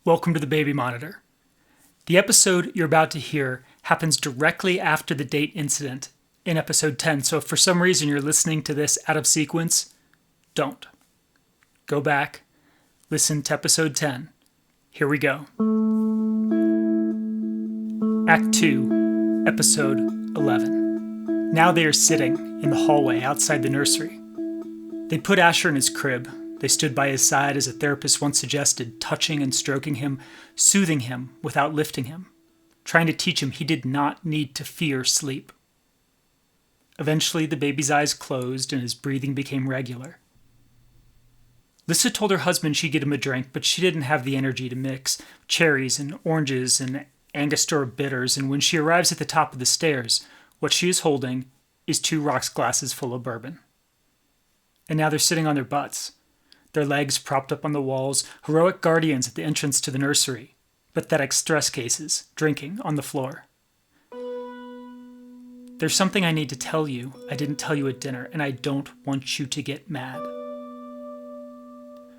Welcome to the Baby Monitor. The episode you're about to hear happens directly after the date incident in episode 10, so if for some reason you're listening to this out of sequence, don't. Go back, listen to episode 10. Here we go. Act 2, episode 11. Now they are sitting in the hallway outside the nursery. They put Asher in his crib. They stood by his side, as a therapist once suggested, touching and stroking him, soothing him without lifting him, trying to teach him he did not need to fear sleep. Eventually, the baby's eyes closed and his breathing became regular. Lissa told her husband she'd get him a drink, but she didn't have the energy to mix cherries and oranges and Angostura bitters, and when she arrives at the top of the stairs, what she is holding is 2 rocks glasses full of bourbon. And now they're sitting on their butts, their legs propped up on the walls, heroic guardians at the entrance to the nursery, pathetic stress cases, drinking on the floor. There's something I need to tell you I didn't tell you at dinner, and I don't want you to get mad.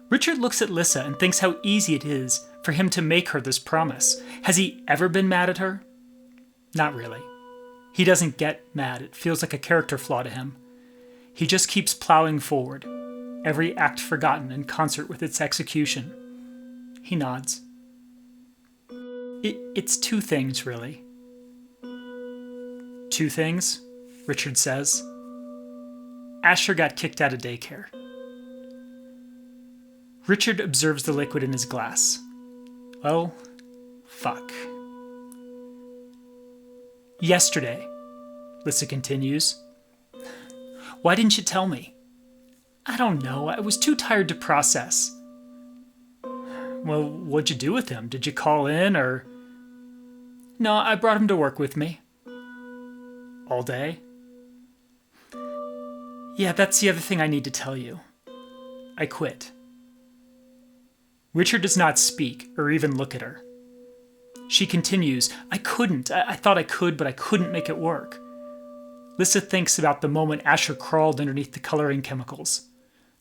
Richard looks at Lissa and thinks how easy it is for him to make her this promise. Has he ever been mad at her? Not really. He doesn't get mad. It feels like a character flaw to him. He just keeps plowing forward, every act forgotten in concert with its execution. He nods. It's 2 things, really. 2 things, Richard says. Asher got kicked out of daycare. Richard observes the liquid in his glass. Well, fuck. Yesterday, Lissa continues. Why didn't you tell me? I don't know. I was too tired to process. Well, what'd you do with him? Did you call in or... No, I brought him to work with me. All day? Yeah, that's the other thing I need to tell you. I quit. Richard does not speak or even look at her. She continues, I couldn't. I thought I could, but I couldn't make it work. Lissa thinks about the moment Asher crawled underneath the coloring chemicals.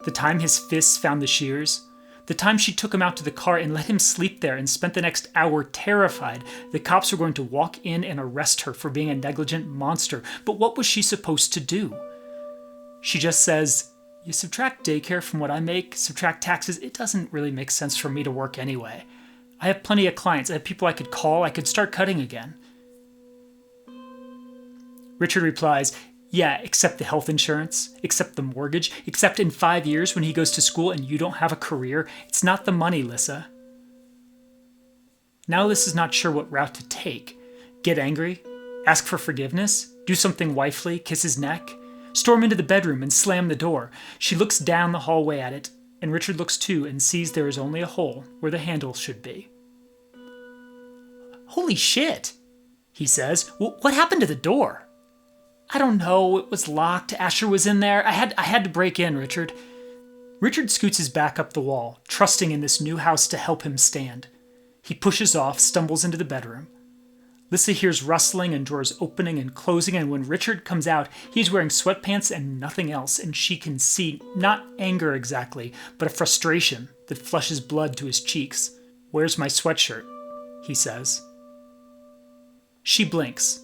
The time his fists found the shears. The time she took him out to the car and let him sleep there and spent the next hour terrified the cops were going to walk in and arrest her for being a negligent monster. But what was she supposed to do? She just says, you subtract daycare from what I make, subtract taxes, it doesn't really make sense for me to work anyway. I have plenty of clients, I have people I could call, I could start cutting again. Richard replies, yeah, except the health insurance, except the mortgage, except in 5 years when he goes to school and you don't have a career. It's not the money, Lissa. Now Lissa's not sure what route to take. Get angry? Ask for forgiveness? Do something wifely? Kiss his neck? Storm into the bedroom and slam the door. She looks down the hallway at it, and Richard looks too and sees there is only a hole where the handle should be. Holy shit, he says. What happened to the door? I don't know. It was locked. Asher was in there. I had to break in, Richard. Richard scoots his back up the wall, trusting in this new house to help him stand. He pushes off, stumbles into the bedroom. Lissa hears rustling and drawers opening and closing, and when Richard comes out, he's wearing sweatpants and nothing else, and she can see, not anger exactly, but a frustration that flushes blood to his cheeks. Where's my sweatshirt? He says. She blinks.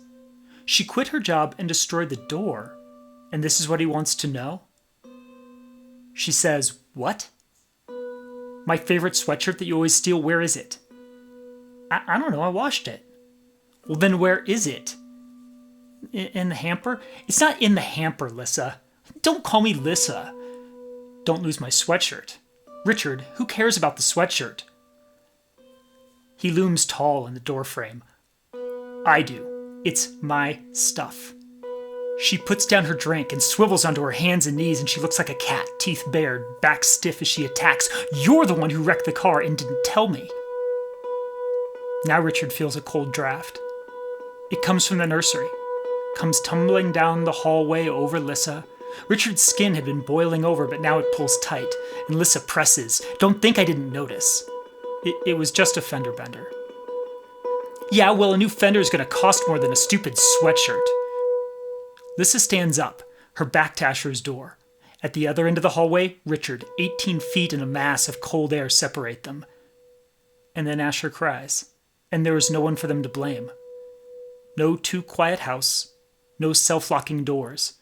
She quit her job and destroyed the door, and this is what he wants to know? She says, what? My favorite sweatshirt that you always steal, where is it? I don't know, I washed it. Well, then where is it? In the hamper? It's not in the hamper, Lissa. Don't call me Lissa. Don't lose my sweatshirt. Richard, who cares about the sweatshirt? He looms tall in the doorframe. I do. It's my stuff. She puts down her drink and swivels onto her hands and knees, and she looks like a cat, teeth bared, back stiff as she attacks. You're the one who wrecked the car and didn't tell me. Now Richard feels a cold draft. It comes from the nursery, comes tumbling down the hallway over Lissa. Richard's skin had been boiling over, but now it pulls tight, and Lissa presses. Don't think I didn't notice. It was just a fender bender. Yeah, well, a new fender is going to cost more than a stupid sweatshirt. Lissa stands up, her back to Asher's door. At the other end of the hallway, Richard, 18 feet and a mass of cold air separate them. And then Asher cries, and there is no one for them to blame. No too quiet house, no self-locking doors.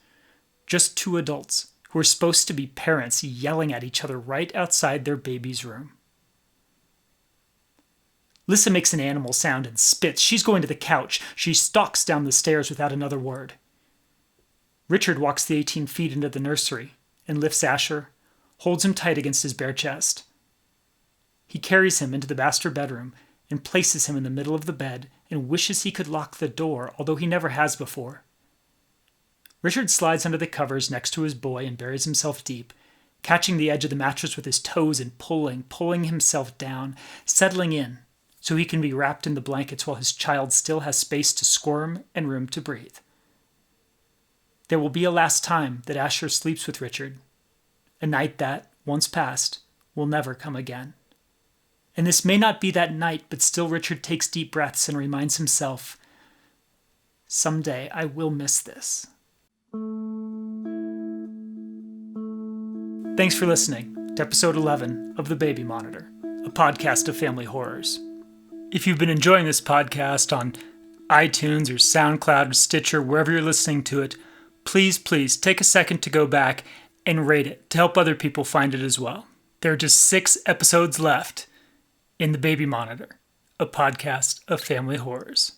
Just two adults who are supposed to be parents yelling at each other right outside their baby's room. Lissa makes an animal sound and spits. She's going to the couch. She stalks down the stairs without another word. Richard walks the 18 feet into the nursery and lifts Asher, holds him tight against his bare chest. He carries him into the master bedroom and places him in the middle of the bed and wishes he could lock the door, although he never has before. Richard slides under the covers next to his boy and buries himself deep, catching the edge of the mattress with his toes and pulling himself down, settling in so he can be wrapped in the blankets while his child still has space to squirm and room to breathe. There will be a last time that Asher sleeps with Richard, a night that, once past, will never come again. And this may not be that night, but still Richard takes deep breaths and reminds himself, someday I will miss this. Thanks for listening to episode 11 of The Baby Monitor, a podcast of family horrors. If you've been enjoying this podcast on iTunes or SoundCloud or Stitcher, wherever you're listening to it, please take a second to go back and rate it to help other people find it as well. There are just 6 episodes left in The Baby Monitor, a podcast of family horrors.